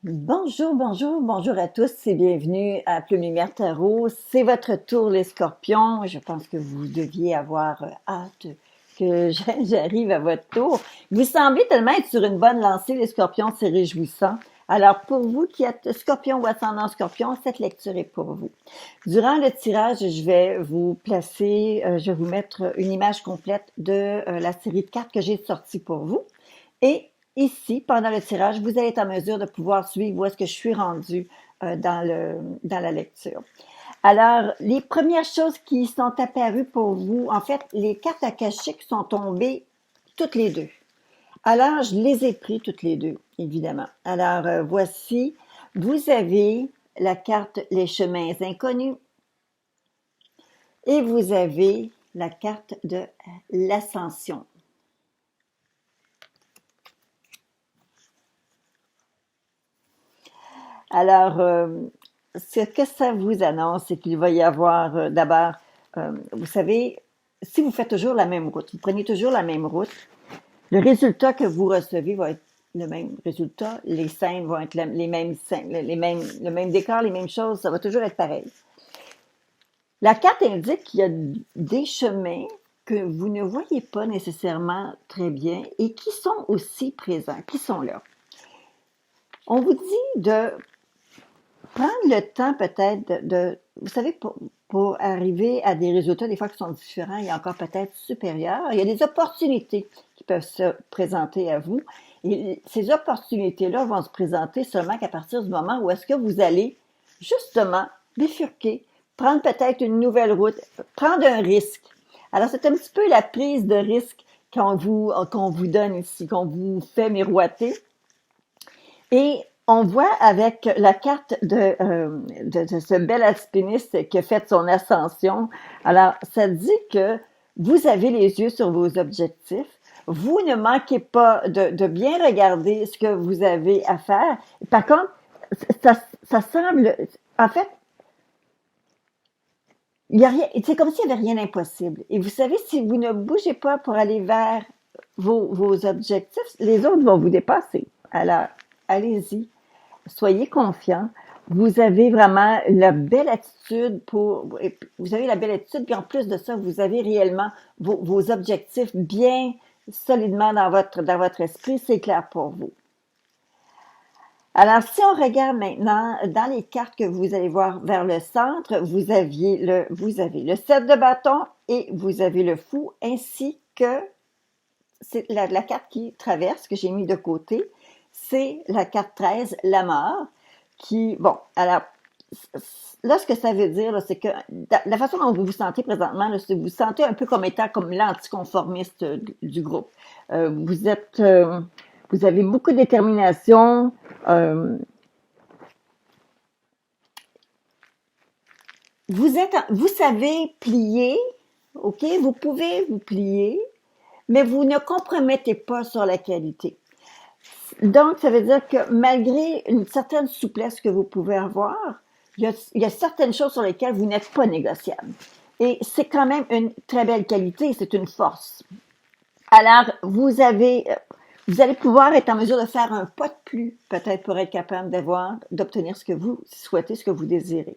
Bonjour, bonjour, bonjour à tous et bienvenue à Plume Lumière Tarot. C'est votre tour les scorpions. Je pense que vous deviez avoir hâte que j'arrive à votre tour. Vous semblez tellement être sur une bonne lancée les scorpions, c'est réjouissant. Alors pour vous qui êtes scorpion ou ascendant scorpion, cette lecture est pour vous. Durant le tirage, je vais vous placer, je vais vous mettre une image complète de la série de cartes que j'ai sortie pour vous. Et ici, pendant le tirage, vous allez être en mesure de pouvoir suivre où est-ce que je suis rendue dans la lecture. Alors, les premières choses qui sont apparues pour vous, en fait, les cartes akashiques sont tombées toutes les deux. Alors, je les ai pris toutes les deux, évidemment. Alors, voici, vous avez la carte Les chemins inconnus et vous avez la carte de l'ascension. Alors, ce que ça vous annonce, c'est qu'il va y avoir d'abord, vous savez, si vous faites toujours la même route, vous prenez toujours la même route, le résultat que vous recevez va être le même résultat, les scènes vont être les mêmes scènes, le même décor, les mêmes choses, ça va toujours être pareil. La carte indique qu'il y a des chemins que vous ne voyez pas nécessairement très bien et qui sont aussi présents, qui sont là. On vous dit de prendre le temps peut-être vous savez, pour arriver à des résultats des fois qui sont différents et encore peut-être supérieurs, il y a des opportunités qui peuvent se présenter à vous. Et ces opportunités-là vont se présenter seulement qu'à partir du moment où est-ce que vous allez justement bifurquer, prendre peut-être une nouvelle route, prendre un risque. Alors, c'est un petit peu la prise de risque qu'on vous donne ici, qu'on vous fait miroiter. Et on voit avec la carte de ce bel alpiniste qui a fait son ascension. Alors, ça dit que vous avez les yeux sur vos objectifs. Vous ne manquez pas de bien regarder ce que vous avez à faire. Par contre, ça semble, en fait, il y a rien, c'est comme s'il n'y avait rien d'impossible. Et vous savez, si vous ne bougez pas pour aller vers vos objectifs, les autres vont vous dépasser. Alors, allez-y. Soyez confiants. Vous avez vraiment la belle attitude vous avez la belle attitude, puis en plus de ça, vous avez réellement vos objectifs bien solidement dans votre esprit, c'est clair pour vous. Alors, si on regarde maintenant dans les cartes que vous allez voir vers le centre, vous avez le 7 de bâton et vous avez le fou, ainsi que c'est la carte qui traverse, que j'ai mis de côté, c'est la carte 13, la mort, qui, bon, alors, là, ce que ça veut dire, là, c'est que la façon dont vous vous sentez présentement, là, c'est que vous vous sentez un peu comme étant comme l'anticonformiste du groupe. Vous avez beaucoup de détermination. Vous savez plier, ok? Vous pouvez vous plier, mais vous ne compromettez pas sur la qualité. Donc, ça veut dire que malgré une certaine souplesse que vous pouvez avoir, il y a certaines choses sur lesquelles vous n'êtes pas négociable. Et c'est quand même une très belle qualité, c'est une force. Alors, vous allez pouvoir être en mesure de faire un pas de plus, peut-être pour être capable d'obtenir ce que vous souhaitez, ce que vous désirez.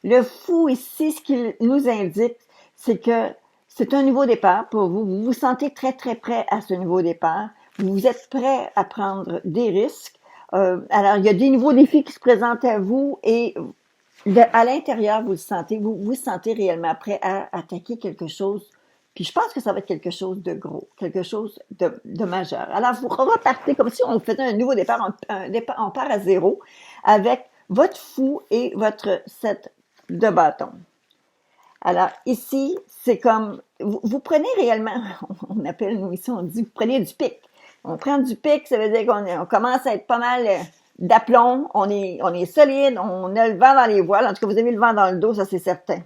Le fou ici, ce qu'il nous indique, c'est que c'est un nouveau départ pour vous. Vous vous sentez très, très prêt à ce nouveau départ. Vous êtes prêt à prendre des risques. Alors, il y a des nouveaux défis qui se présentent à vous et à l'intérieur, vous vous sentez réellement prêt à attaquer quelque chose. Puis je pense que ça va être quelque chose de gros, quelque chose de majeur. Alors, vous repartez comme si on faisait un nouveau départ, on part à zéro avec votre fou et votre 7 de bâton. Alors, ici, c'est comme, vous prenez réellement, on appelle, nous ici, on dit, vous prenez du pic. On prend du pic, ça veut dire qu'on commence à être pas mal d'aplomb, on est solide, on a le vent dans les voiles. En tout cas, vous avez le vent dans le dos, ça c'est certain.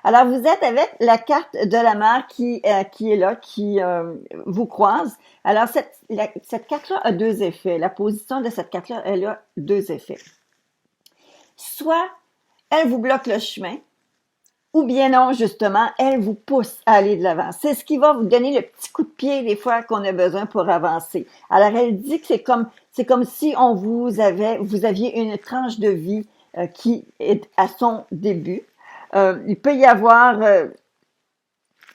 Alors, vous êtes avec la carte de la mer qui est là, qui vous croise. Alors, cette carte-là a deux effets. La position de cette carte-là, elle a deux effets. Soit, elle vous bloque le chemin, ou bien non, justement, elle vous pousse à aller de l'avant. C'est ce qui va vous donner le petit coup de pied des fois qu'on a besoin pour avancer. Alors, elle dit que c'est comme si vous aviez une tranche de vie qui est à son début. Il peut y avoir,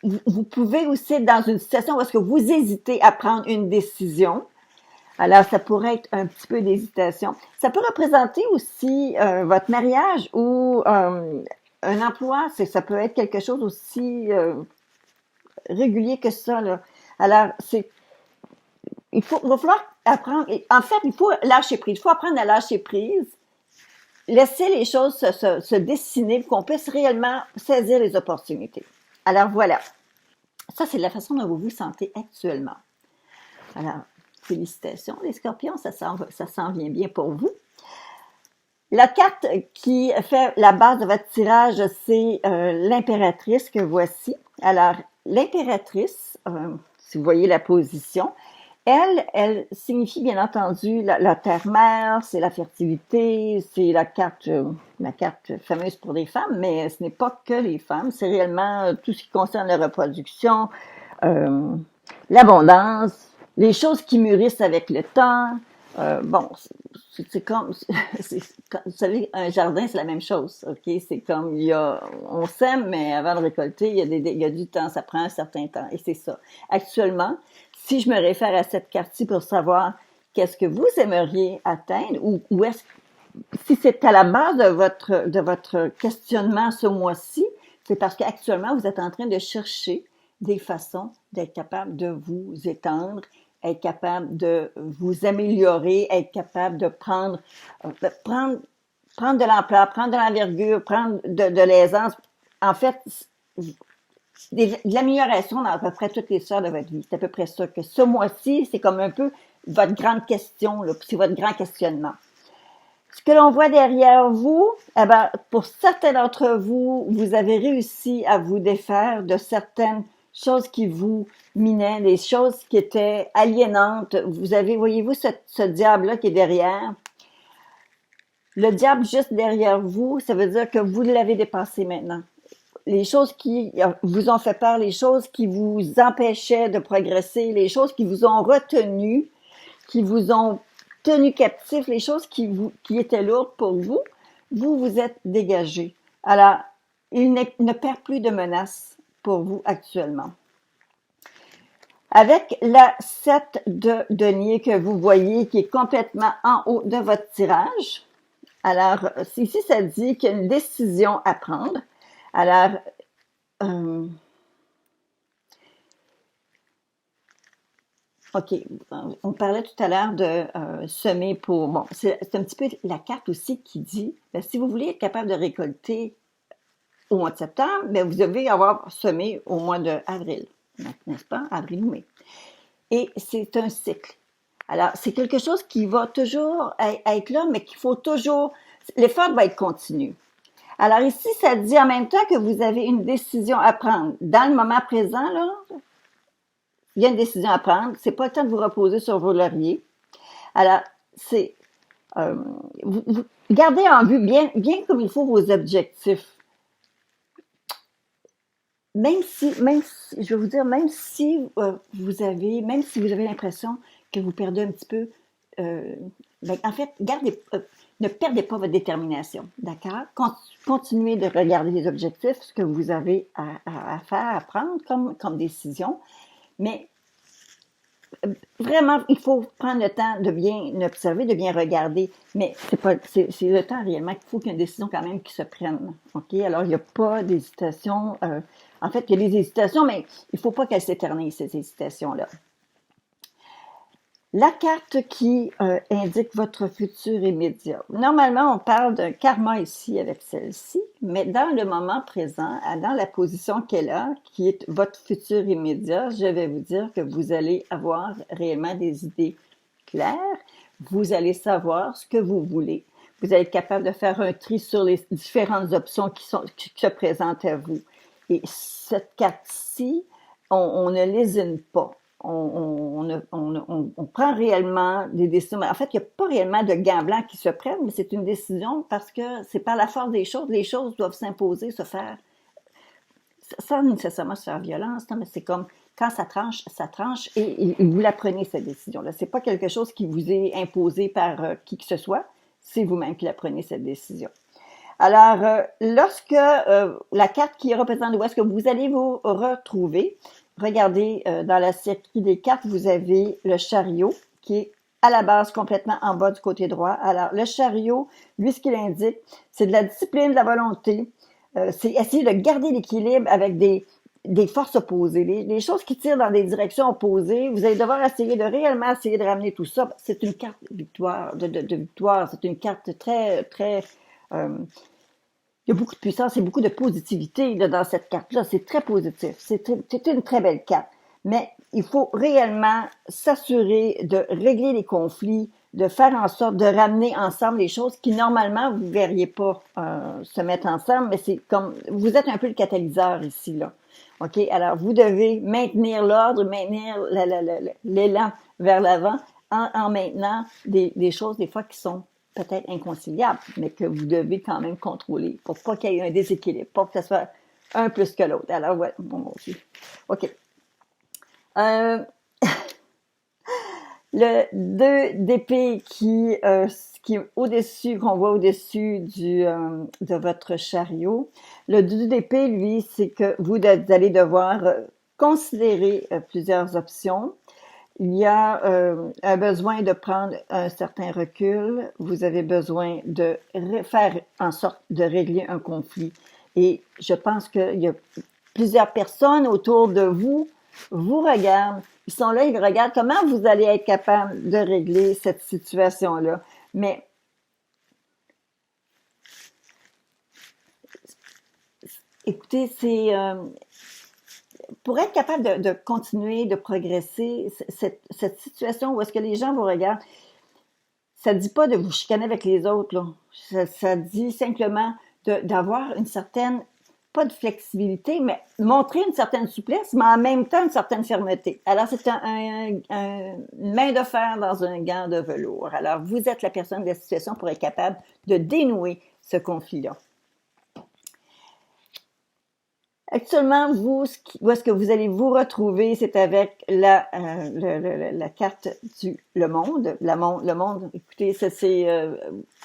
vous pouvez aussi être dans une situation où est-ce que vous hésitez à prendre une décision. Alors, ça pourrait être un petit peu d'hésitation. Ça peut représenter aussi votre mariage ou un emploi. Ça peut être quelque chose aussi régulier que ça, là. Alors, il va falloir apprendre. En fait, il faut lâcher prise. Il faut apprendre à lâcher prise. Laisser les choses se dessiner pour qu'on puisse réellement saisir les opportunités. Alors, voilà. Ça, c'est la façon dont vous vous sentez actuellement. Alors, félicitations les scorpions, ça s'en vient bien pour vous. La carte qui fait la base de votre tirage, c'est l'impératrice que voici. Alors, l'impératrice, si vous voyez la position, elle signifie bien entendu la terre-mère, c'est la fertilité, c'est la carte fameuse pour les femmes, mais ce n'est pas que les femmes, c'est réellement tout ce qui concerne la reproduction, euh, l'abondance, les choses qui mûrissent avec le temps. Bon, c'est comme, vous savez, un jardin, c'est la même chose, ok? C'est comme, on sème, mais avant de récolter, il y a du temps, ça prend un certain temps, et c'est ça. Actuellement, si je me réfère à cette carte-ci pour savoir qu'est-ce que vous aimeriez atteindre, ou est-ce, si c'est à la base de votre questionnement ce mois-ci, c'est parce qu'actuellement, vous êtes en train de chercher des façons d'être capable de vous étendre, être capable de vous améliorer, être capable de prendre de l'ampleur, prendre de l'envergure, prendre de l'aisance. En fait, de l'amélioration dans à peu près toutes les sphères de votre vie. C'est à peu près ça que ce mois-ci, c'est comme un peu votre grande question, là, c'est votre grand questionnement. Ce que l'on voit derrière vous, eh ben, pour certains d'entre vous, vous avez réussi à vous défaire de certaines choses qui vous minaient, des choses qui étaient aliénantes. Vous avez, voyez-vous, ce diable-là qui est derrière. Le diable juste derrière vous, ça veut dire que vous l'avez dépassé maintenant. Les choses qui vous ont fait peur, les choses qui vous empêchaient de progresser, les choses qui vous ont retenu, qui vous ont tenu captif, les choses qui étaient lourdes pour vous, vous êtes dégagé. Alors, il ne perd plus de menace pour vous actuellement. Avec la 7 de denier que vous voyez, qui est complètement en haut de votre tirage, alors, ici, ça dit qu'il y a une décision à prendre. Alors, OK, on parlait tout à l'heure de semer pour... Bon, c'est un petit peu la carte aussi qui dit, bien, si vous voulez être capable de récolter au mois de septembre, bien, vous devez avoir semé au mois d'avril, n'est-ce pas? Avril ou mai. Et c'est un cycle. Alors, c'est quelque chose qui va toujours être là, mais qu'il faut toujours... L'effort va être continu. Alors ici, ça dit en même temps que vous avez une décision à prendre. Dans le moment présent, là, il y a une décision à prendre. C'est pas le temps de vous reposer sur vos lauriers. Alors, c'est vous gardez en vue bien comme il faut vos objectifs. Même si, je vais vous dire, même si vous avez l'impression que vous perdez un petit peu, ben, en fait, ne perdez pas votre détermination, d'accord? Continuez de regarder les objectifs, ce que vous avez à faire, à prendre comme décision, mais vraiment, il faut prendre le temps de bien observer, de bien regarder, mais c'est le temps réellement qu'il faut qu'il y ait une décision quand même qui se prenne, ok? Alors, il n'y a pas d'hésitation, en fait, il y a des hésitations, mais il ne faut pas qu'elles s'éternisent, ces hésitations-là. La carte qui indique votre futur immédiat. Normalement, on parle d'un karma ici avec celle-ci, mais dans le moment présent, dans la position qu'elle a, qui est votre futur immédiat, je vais vous dire que vous allez avoir réellement des idées claires. Vous allez savoir ce que vous voulez. Vous allez être capable de faire un tri sur les différentes options qui se présentent à vous. Et cette carte-ci, on ne lésine pas. On prend réellement des décisions. En fait, il n'y a pas réellement de gants blancs qui se prennent, mais c'est une décision parce que c'est par la force des choses. Les choses doivent s'imposer, se faire sans nécessairement se faire violence, non, mais c'est comme quand ça tranche et vous la prenez, cette décision-là. C'est pas quelque chose qui vous est imposé par qui que ce soit, c'est vous-même qui la prenez, cette décision. Alors, lorsque la carte qui représente où est-ce que vous allez vous retrouver, regardez dans la série des cartes, vous avez le chariot qui est à la base complètement en bas du côté droit. Alors, le chariot, lui, ce qu'il indique, c'est de la discipline, de la volonté. C'est essayer de garder l'équilibre avec des forces opposées, les choses qui tirent dans des directions opposées. Vous allez devoir essayer de réellement essayer de ramener tout ça. C'est une carte victoire, de victoire. C'est une carte très, très il y a beaucoup de puissance et beaucoup de positivité là, dans cette carte-là. C'est très positif. C'est une très belle carte. Mais il faut réellement s'assurer de régler les conflits, de faire en sorte de ramener ensemble les choses qui, normalement, vous ne verriez pas se mettre ensemble, mais c'est comme, vous êtes un peu le catalyseur ici, là. OK? Alors, vous devez maintenir l'ordre, maintenir l'élan vers l'avant en maintenant des choses, des fois, qui sont peut-être inconciliable, mais que vous devez quand même contrôler pour pas qu'il y ait un déséquilibre, pour que ça soit un plus que l'autre. Alors, ouais, bon, OK. Euh, le 2 d'épée qui est au-dessus, qu'on voit au-dessus de votre chariot. Le 2 d'épée, lui, c'est que vous allez devoir considérer plusieurs options. Il y a un besoin de prendre un certain recul. Vous avez besoin de faire en sorte de régler un conflit. Et je pense qu'il y a plusieurs personnes autour de vous regardent. Ils sont là, ils regardent comment vous allez être capable de régler cette situation-là. Mais écoutez, c'est pour être capable de continuer, de progresser, cette situation où est-ce que les gens vous regardent, ça ne dit pas de vous chicaner avec les autres, là. Ça dit simplement d'avoir une certaine, pas de flexibilité, mais montrer une certaine souplesse, mais en même temps une certaine fermeté. Alors, c'est une main de fer dans un gant de velours. Alors, vous êtes la personne de la situation pour être capable de dénouer ce conflit-là. Actuellement, vous, où est-ce que vous allez vous retrouver, c'est avec la carte le monde. Le monde, écoutez, ça c'est,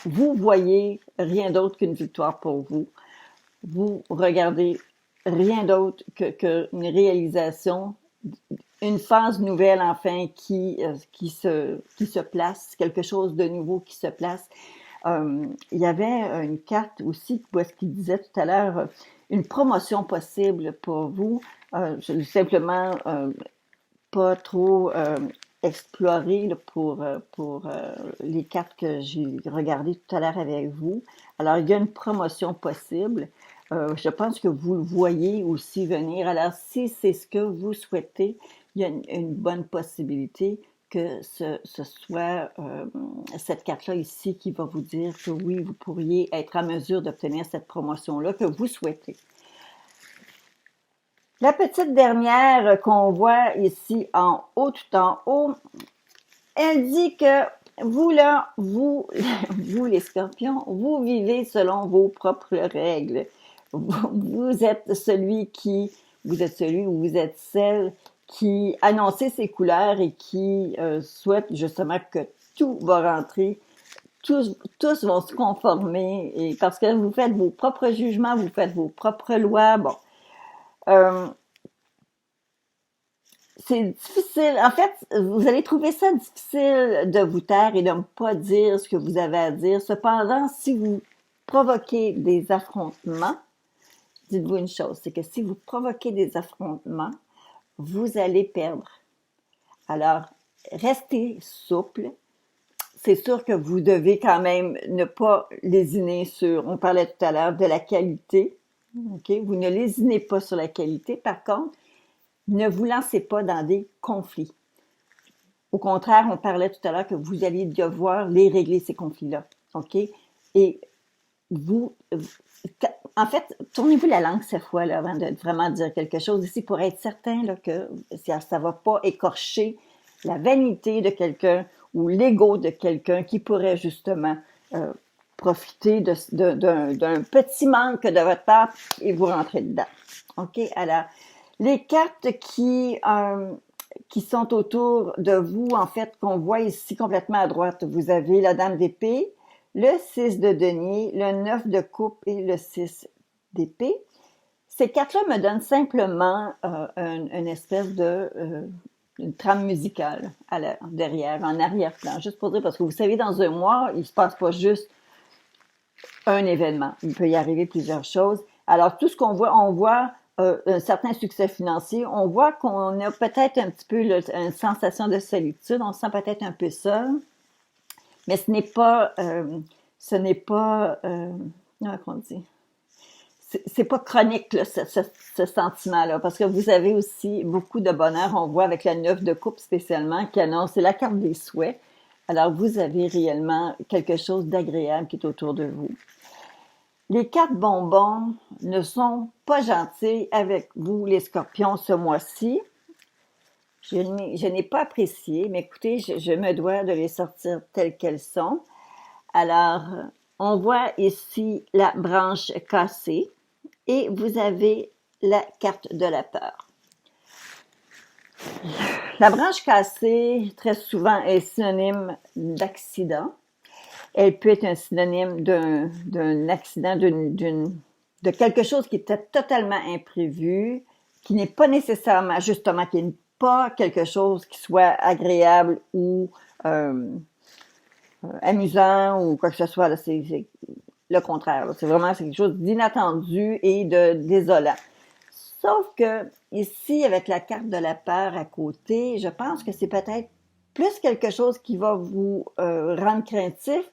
vous voyez rien d'autre qu'une victoire pour vous. Vous regardez rien d'autre qu'une réalisation, une phase nouvelle enfin qui se place, quelque chose de nouveau qui se place. Il y avait une carte aussi, où est-ce qu'il disait tout à l'heure, une promotion possible pour vous. Je l'ai simplement pas trop exploré là, pour les cartes que j'ai regardées tout à l'heure avec vous. Alors, il y a une promotion possible. Je pense que vous le voyez aussi venir. Alors, si c'est ce que vous souhaitez, il y a une bonne possibilité que ce soit cette carte-là ici qui va vous dire que oui, vous pourriez être en mesure d'obtenir cette promotion-là que vous souhaitez. La petite dernière qu'on voit ici en haut, tout en haut, elle dit que vous là, vous les scorpions, vous vivez selon vos propres règles. Vous êtes celui ou vous êtes celle qui annonce ses couleurs et qui souhaite justement que tout va rentrer, tous vont se conformer, et parce que vous faites vos propres jugements, vous faites vos propres lois. Bon, c'est difficile. En fait, vous allez trouver ça difficile de vous taire et de ne pas dire ce que vous avez à dire. Cependant, si vous provoquez des affrontements, dites-vous une chose, c'est que si vous provoquez des affrontements, vous allez perdre. Alors, restez souple. C'est sûr que vous devez quand même ne pas lésiner sur, on parlait tout à l'heure de la qualité. OK? Vous ne lésinez pas sur la qualité. Par contre, ne vous lancez pas dans des conflits. Au contraire, on parlait tout à l'heure que vous alliez devoir les régler, ces conflits-là. OK? Et vous, en fait, tournez-vous la langue cette fois là, avant de vraiment dire quelque chose ici pour être certain là, que ça ne va pas écorcher la vanité de quelqu'un ou l'ego de quelqu'un qui pourrait justement profiter d'un petit manque de votre part et vous rentrez dedans. OK? Alors, les cartes qui sont autour de vous, en fait, qu'on voit ici complètement à droite, vous avez la Dame d'épée, le 6 de denier, le 9 de coupe et le 6 d'épée. Ces cartes-là me donnent simplement une espèce de une trame musicale derrière, en arrière-plan, juste pour dire, parce que vous savez, dans un mois, il ne se passe pas juste un événement. Il peut y arriver plusieurs choses. Alors, tout ce qu'on voit, on voit un certain succès financier. On voit qu'on a peut-être un petit peu une sensation de solitude. On se sent peut-être un peu seul. Mais ce n'est pas, comment on dit? C'est pas chronique, là, ce sentiment-là, parce que vous avez aussi beaucoup de bonheur. On voit avec la 9 de coupe spécialement qui annonce, c'est la carte des souhaits. Alors, vous avez réellement quelque chose d'agréable qui est autour de vous. Les cartes bonbons ne sont pas gentilles avec vous, les scorpions, ce mois-ci. Je n'ai pas apprécié, mais écoutez, je me dois de les sortir telles qu'elles sont. Alors, on voit ici la branche cassée et vous avez la carte de la peur. La branche cassée, très souvent, est synonyme d'accident. Elle peut être un synonyme d'un accident, de quelque chose qui était totalement imprévu, qui n'est pas nécessairement, justement, qui n'est pas quelque chose qui soit agréable ou amusant ou quoi que ce soit. C'est le contraire. C'est vraiment quelque chose d'inattendu et de désolant. Sauf que ici, avec la carte de la peur à côté, je pense que c'est peut-être plus quelque chose qui va vous rendre craintif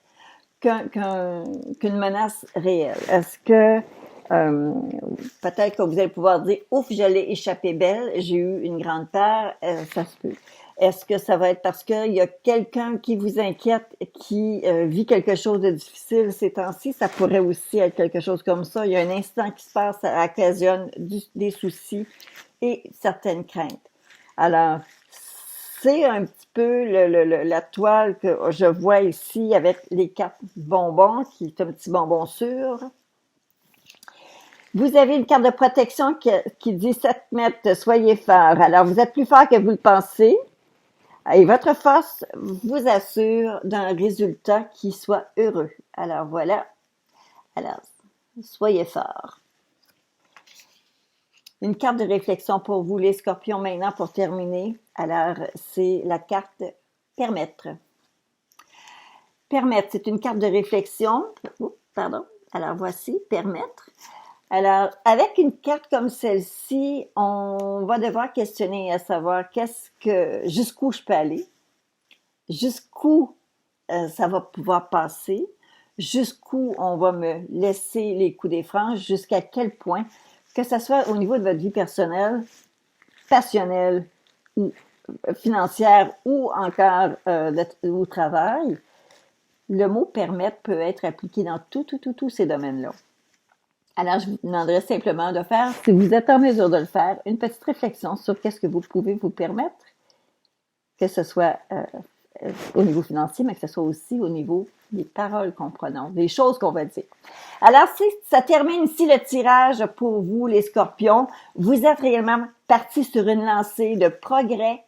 qu'une menace réelle. Est-ce que peut-être que vous allez pouvoir dire « Ouf, je l'ai échappé belle, j'ai eu une grande peur », ça se peut. Est-ce que ça va être parce qu'il y a quelqu'un qui vous inquiète, qui vit quelque chose de difficile ces temps-ci? Ça pourrait aussi être quelque chose comme ça. Il y a un incident qui se passe, ça occasionne des soucis et certaines craintes. Alors, c'est un petit peu la toile que je vois ici avec les cartes bonbons, qui est un petit bonbon sûr. Vous avez une carte de protection qui dit 7 mètres, soyez fort. Alors, vous êtes plus fort que vous le pensez. Et votre force vous assure d'un résultat qui soit heureux. Alors, voilà. Alors, soyez fort. Une carte de réflexion pour vous, les scorpions, maintenant, pour terminer. Alors, c'est la carte Permettre. Permettre, c'est une carte de réflexion. Pardon. Alors, voici, Permettre. Alors, avec une carte comme celle-ci, on va devoir questionner à savoir jusqu'où je peux aller, jusqu'où ça va pouvoir passer, jusqu'où on va me laisser les coups des franges, jusqu'à quel point, que ce soit au niveau de votre vie personnelle, passionnelle ou financière ou encore au travail, le mot permettre peut être appliqué dans tous ces domaines-là. Alors, je vous demanderais simplement de faire, si vous êtes en mesure de le faire, une petite réflexion sur qu'est-ce que vous pouvez vous permettre, que ce soit au niveau financier, mais que ce soit aussi au niveau des paroles qu'on prononce, des choses qu'on va dire. Alors, ça termine ici le tirage pour vous, les scorpions. Vous êtes réellement partis sur une lancée de progrès.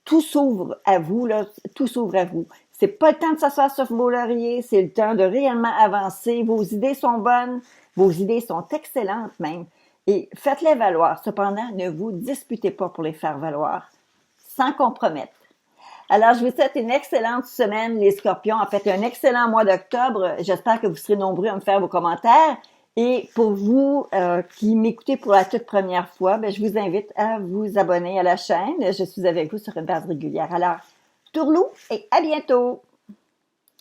Tout s'ouvre à vous, là, tout s'ouvre à vous. C'est pas le temps de s'asseoir sur vos lauriers, c'est le temps de réellement avancer. Vos idées sont bonnes, vos idées sont excellentes même. Et faites-les valoir. Cependant, ne vous disputez pas pour les faire valoir, sans compromettre. Alors, je vous souhaite une excellente semaine, les scorpions. En fait, un excellent mois d'octobre. J'espère que vous serez nombreux à me faire vos commentaires. Et pour vous qui m'écoutez pour la toute première fois, je vous invite à vous abonner à la chaîne. Je suis avec vous sur une base régulière. Alors, tourlou et à bientôt!